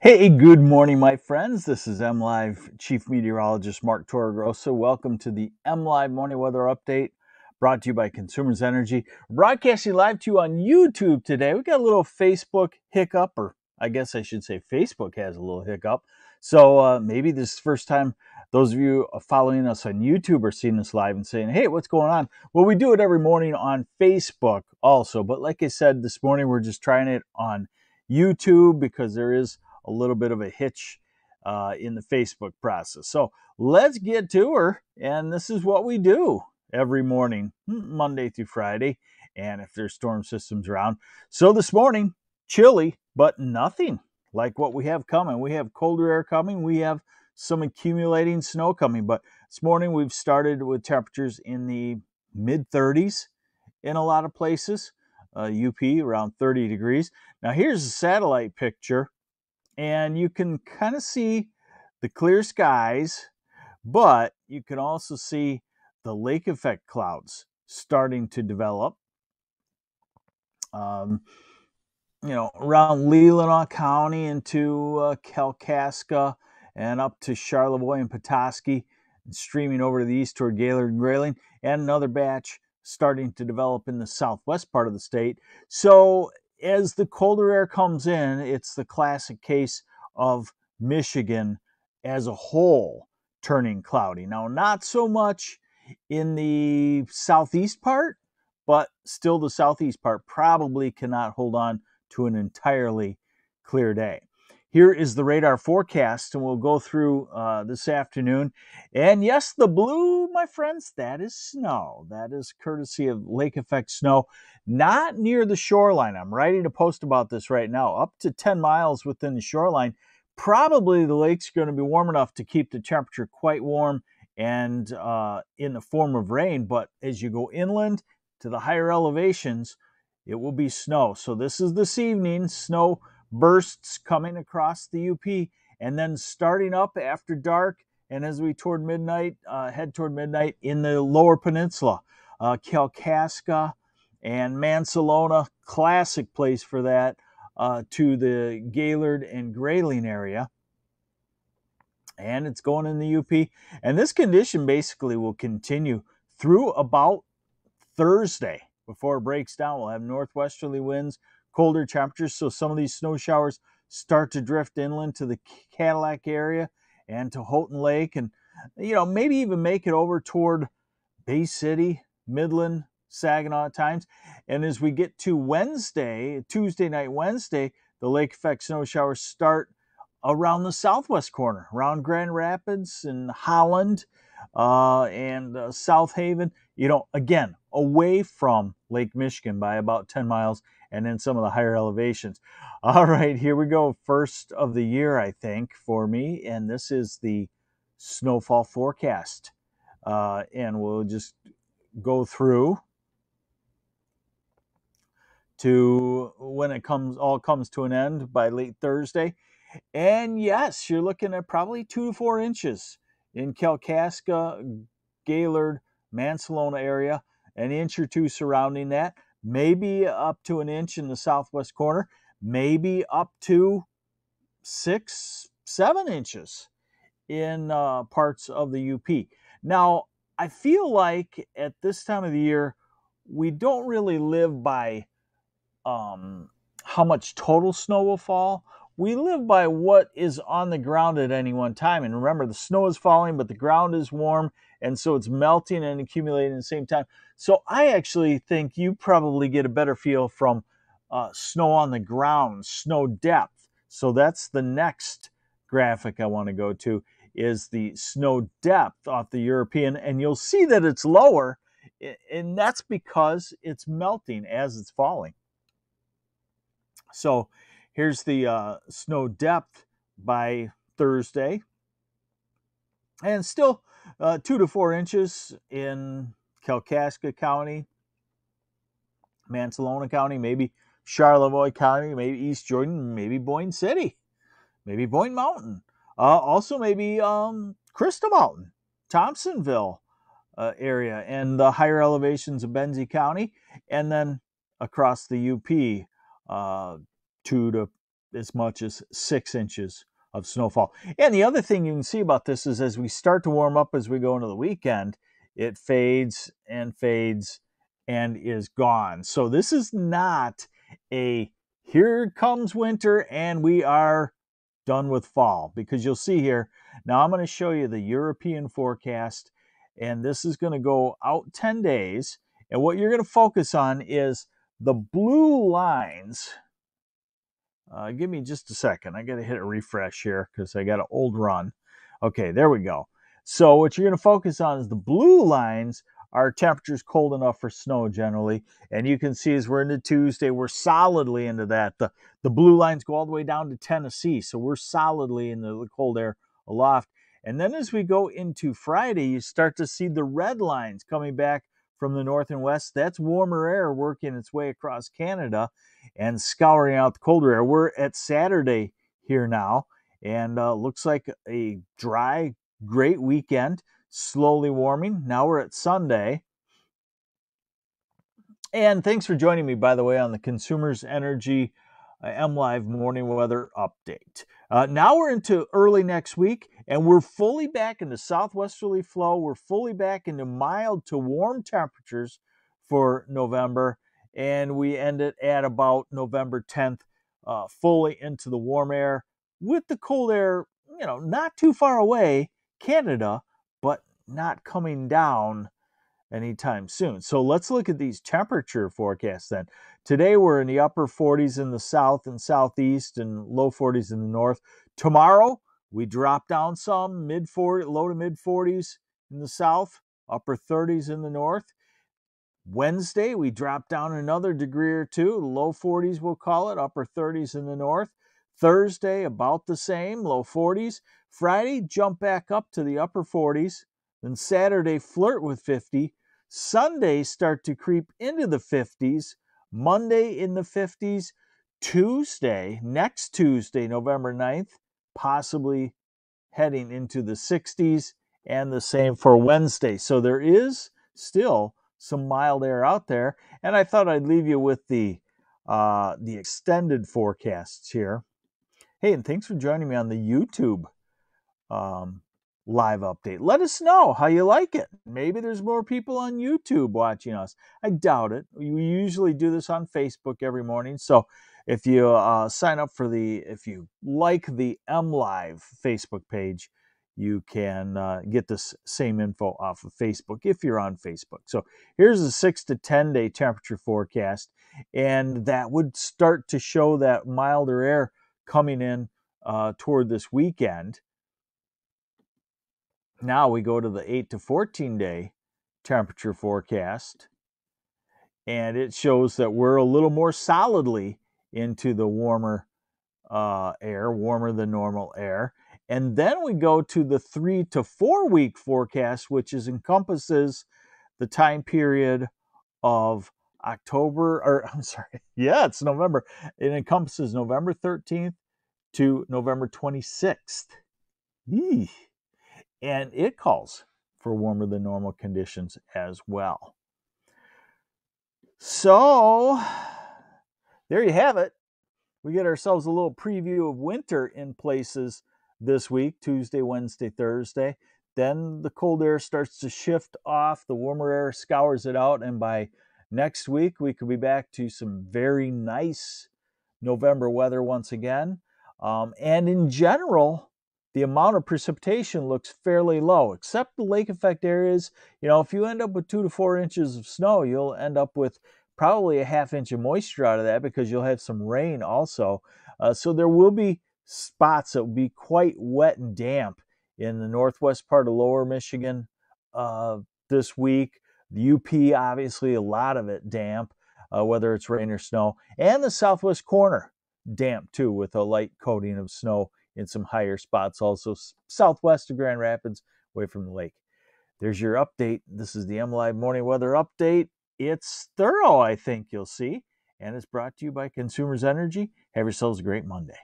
Hey, good morning, my friends. This is MLive Chief Meteorologist Mark Torregrossa. Welcome to the MLive Morning Weather Update, brought to you by Consumers Energy. Broadcasting live to you on YouTube today. We got a little Facebook hiccup, or I guess I should say Facebook has a little hiccup. So maybe this is the first time those of you following us on YouTube are seeing us live and saying, hey, what's going on? Well, we do it every morning on Facebook also. But like I said, this morning we're just trying it on YouTube because there is a little bit of a hitch in the Facebook process. So let's get to her. And this is what we do every morning, Monday through Friday. And if there's storm systems around. So this morning, chilly, but nothing like what we have coming. We have colder air coming. We have some accumulating snow coming. But this morning, we've started with temperatures in the mid 30s in a lot of places. UP around 30 degrees. Now, here's a satellite picture, and you can kind of see the clear skies, but you can also see the lake effect clouds starting to develop. Um, Around Leelanau County into Kalkaska and up to Charlevoix and Petoskey, and streaming over to the east toward Gaylord and Grayling, and another batch starting to develop in the southwest part of the state. So as the colder air comes in, it's the classic case of Michigan as a whole turning cloudy. Now, not so much in the southeast part, but still the southeast part probably cannot hold on to an entirely clear day. Here is the radar forecast, and we'll go through this afternoon. And yes, the blue, my friends, that is snow. That is courtesy of lake effect snow, not near the shoreline. I'm writing a post about this right now. Up to 10 miles within the shoreline, probably the lake's going to be warm enough to keep the temperature quite warm and in the form of rain. But as you go inland to the higher elevations, it will be snow. So this is this evening, snow bursts coming across the UP, and then starting up after dark, and as we toward midnight, head toward midnight in the lower peninsula, Kalkaska and Mansalona, classic place for that, to the Gaylord and Grayling area. And it's going in the UP. And this condition basically will continue through about Thursday. Before it breaks down, we'll have northwesterly winds, colder temperatures. So some of these snow showers start to drift inland to the Cadillac area and to Houghton Lake, and maybe even make it over toward Bay City, Midland, Saginaw at times. And as we get to Wednesday, Tuesday night, Wednesday, the lake effect snow showers start around the southwest corner, around Grand Rapids and Holland and South Haven, again, away from Lake Michigan by about 10 miles and then some of the higher elevations. All right, here we go. First of the year, I think, for me. And this is the snowfall forecast. And we'll just go through to when it all comes to an end by late Thursday. And yes, you're looking at probably 2 to 4 inches in Kalkaska, Gaylord, Mansalona area, an inch or two surrounding that, maybe up to an inch in the southwest corner, maybe up to 6, 7 inches in parts of the UP. Now, I feel like at this time of the year, we don't really live by how much total snow will fall. We live by what is on the ground at any one time. And remember, the snow is falling, but the ground is warm, and so it's melting and accumulating at the same time. So I actually think you probably get a better feel from snow on the ground, snow depth. So that's the next graphic I want to go to, is the snow depth off the European. And you'll see that it's lower, and that's because it's melting as it's falling. So here's the snow depth by Thursday. And still 2 to 4 inches in Kalkaska County, Mansalona County, maybe Charlevoix County, maybe East Jordan, maybe Boyne City, maybe Boyne Mountain. Also maybe Crystal Mountain, Thompsonville area, and the higher elevations of Benzie County. And then across the UP, 2 to as much as 6 inches of snowfall. And the other thing you can see about this is as we start to warm up as we go into the weekend, it fades and is gone. So this is not a here comes winter and we are done with fall, because you'll see here, now I'm going to show you the European forecast, and this is going to go out 10 days. And what you're going to focus on is the blue lines. Give me just a second. I got to hit a refresh here because I got an old run. Okay, there we go. So what you're going to focus on is the blue lines are temperatures cold enough for snow generally. And you can see as we're into Tuesday, we're solidly into that. The blue lines go all the way down to Tennessee. So we're solidly in the cold air aloft. And then as we go into Friday, you start to see the red lines coming back from the north and west. That's warmer air working its way across Canada and scouring out the colder air. We're at Saturday here now, and looks like a dry, great weekend, slowly warming. Now we're at Sunday. And thanks for joining me, by the way, on the Consumers Energy MLive morning weather update. Now we're into early next week, and we're fully back into southwesterly flow. We're fully back into mild to warm temperatures for November, and we end it at about November 10th, fully into the warm air with the cold air, not too far away, Canada, but not coming down anytime soon. So let's look at these temperature forecasts then. Today we're in the upper 40s in the south and southeast and low 40s in the north. Tomorrow we drop down some, low to mid 40s in the south, upper 30s in the north. Wednesday we drop down another degree or two, low 40s we'll call it, upper 30s in the north. Thursday about the same, low 40s. Friday jump back up to the upper 40s. Then Saturday flirt with 50. Sunday start to creep into the 50s. Monday in the 50s. Next Tuesday, November 9th, possibly heading into the 60s, and the same for Wednesday. So there is still some mild air out there, and I thought I'd leave you with the extended forecasts here. Hey, and thanks for joining me on the YouTube live update. Let us know how you like it. Maybe there's more people on YouTube watching us. I doubt it. We usually do this on Facebook every morning. So if you sign up if you like the MLive Facebook page, you can get this same info off of Facebook if you're on Facebook. So here's a 6 to 10 day temperature forecast, and that would start to show that milder air coming in toward this weekend. Now we go to the 8 to 14 day temperature forecast, and it shows that we're a little more solidly into the warmer air, warmer than normal air. And then we go to the 3 to 4 week forecast, which encompasses the time period of it's November. It encompasses November 13th to November 26th. Eee. And it calls for warmer than normal conditions as well. So there you have it. We get ourselves a little preview of winter in places this week, Tuesday, Wednesday, Thursday. Then the cold air starts to shift off, the warmer air scours it out, and by next week we could be back to some very nice November weather once again. And in general, the amount of precipitation looks fairly low, except the lake effect areas. If you end up with 2 to 4 inches of snow, you'll end up with probably a ½ inch of moisture out of that, because you'll have some rain also. So there will be spots that will be quite wet and damp in the northwest part of lower Michigan this week. The UP, obviously, a lot of it damp, whether it's rain or snow. And the southwest corner, damp too, with a light coating of snow in some higher spots, also southwest of Grand Rapids, away from the lake. There's your update. This is the MLive Morning Weather Update. It's thorough, I think you'll see, and it's brought to you by Consumers Energy. Have yourselves a great Monday.